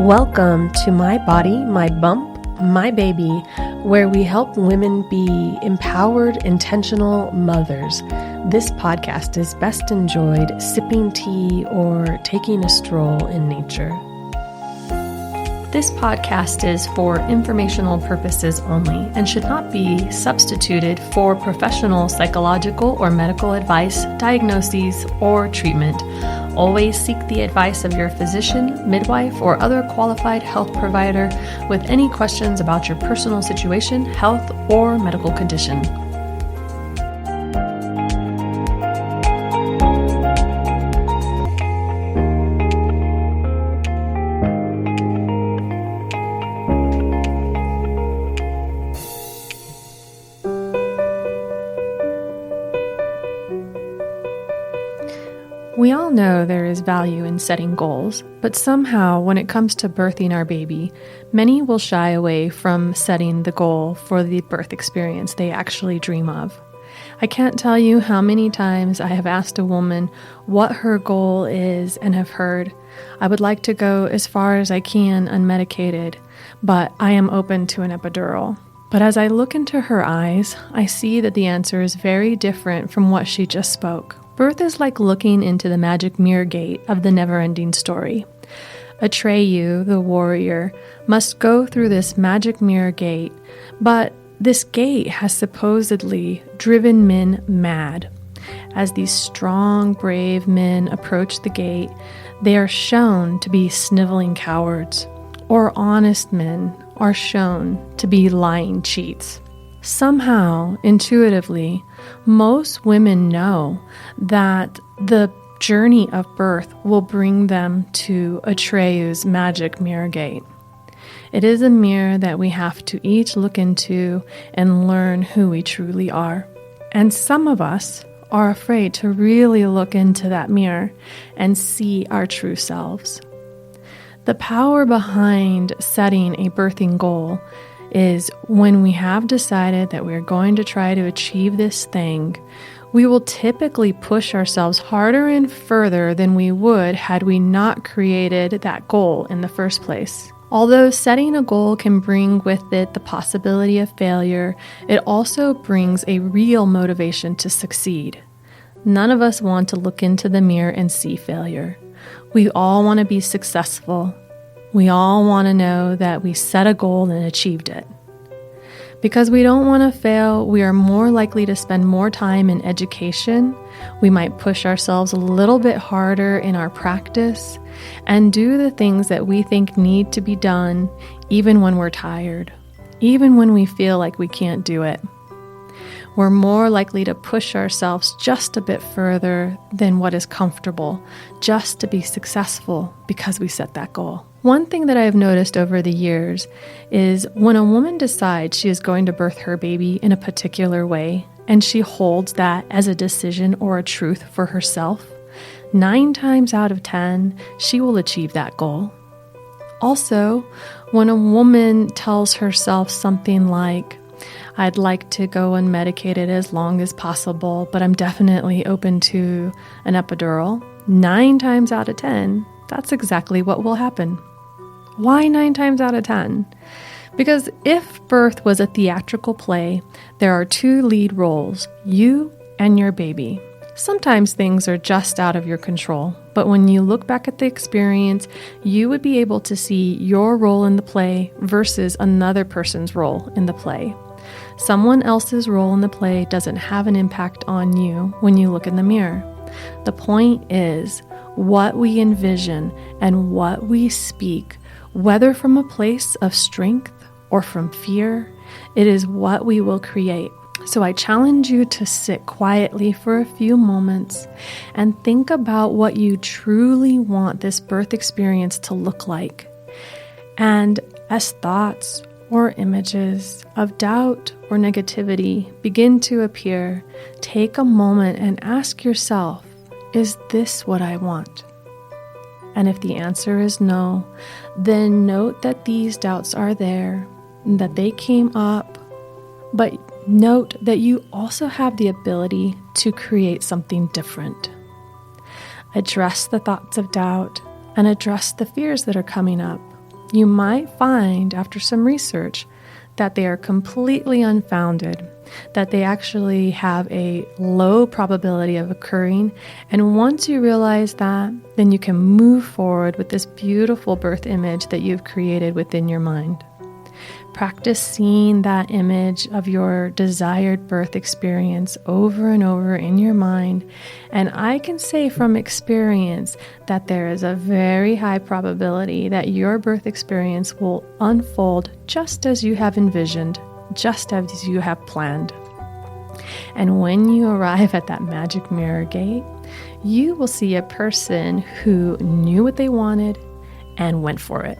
Welcome to My Body, My Bump, My Baby, where we help women be empowered, intentional mothers. This podcast is best enjoyed sipping tea or taking a stroll in nature. This podcast is for informational purposes only and should not be substituted for professional psychological or medical advice, diagnoses, or treatment. Always seek the advice of your physician, midwife, or other qualified health provider with any questions about your personal situation, health, or medical condition. We all know there is value in setting goals, but somehow when it comes to birthing our baby, many will shy away from setting the goal for the birth experience they actually dream of. I can't tell you how many times I have asked a woman what her goal is and have heard, "I would like to go as far as I can unmedicated, but I am open to an epidural." But as I look into her eyes, I see that the answer is very different from what she just spoke. Birth is like looking into the magic mirror gate of the never-ending story. Atreyu, the warrior, must go through this magic mirror gate, but this gate has supposedly driven men mad. As these strong, brave men approach the gate, they are shown to be sniveling cowards, or honest men are shown to be lying cheats. Somehow, intuitively, most women know that the journey of birth will bring them to Atreyu's magic mirror gate. It is a mirror that we have to each look into and learn who we truly are. And some of us are afraid to really look into that mirror and see our true selves. The power behind setting a birthing goal is when we have decided that we're going to try to achieve this thing, we will typically push ourselves harder and further than we would had we not created that goal in the first place. Although setting a goal can bring with it the possibility of failure, it also brings a real motivation to succeed. None of us want to look into the mirror and see failure. We all want to be successful. We all want to know that we set a goal and achieved it. Because we don't want to fail, we are more likely to spend more time in education. We might push ourselves a little bit harder in our practice and do the things that we think need to be done, even when we're tired, even when we feel like we can't do it. We're more likely to push ourselves just a bit further than what is comfortable, just to be successful because we set that goal. One thing that I've noticed over the years is when a woman decides she is going to birth her baby in a particular way, and she holds that as a decision or a truth for herself, 9 times out of 10, she will achieve that goal. Also, when a woman tells herself something like, "I'd like to go unmedicated as long as possible, but I'm definitely open to an epidural," 9 times out of 10, that's exactly what will happen. Why 9 times out of 10? Because if birth was a theatrical play, there are 2 lead roles, you and your baby. Sometimes things are just out of your control, but when you look back at the experience, you would be able to see your role in the play versus another person's role in the play. Someone else's role in the play doesn't have an impact on you when you look in the mirror. The point is what we envision and what we speak, whether from a place of strength or from fear, it is what we will create. So I challenge you to sit quietly for a few moments and think about what you truly want this birth experience to look like. And as thoughts or images of doubt or negativity begin to appear, take a moment and ask yourself, is this what I want? And if the answer is no, then note that these doubts are there, that they came up, but note that you also have the ability to create something different. Address the thoughts of doubt and address the fears that are coming up. you might find after some research that they are completely unfounded, that they actually have a low probability of occurring. And once you realize that, then you can move forward with this beautiful birth image that you've created within your mind. Practice seeing that image of your desired birth experience over and over in your mind. And I can say from experience that there is a very high probability that your birth experience will unfold just as you have envisioned, just as you have planned. And when you arrive at that magic mirror gate, you will see a person who knew what they wanted and went for it.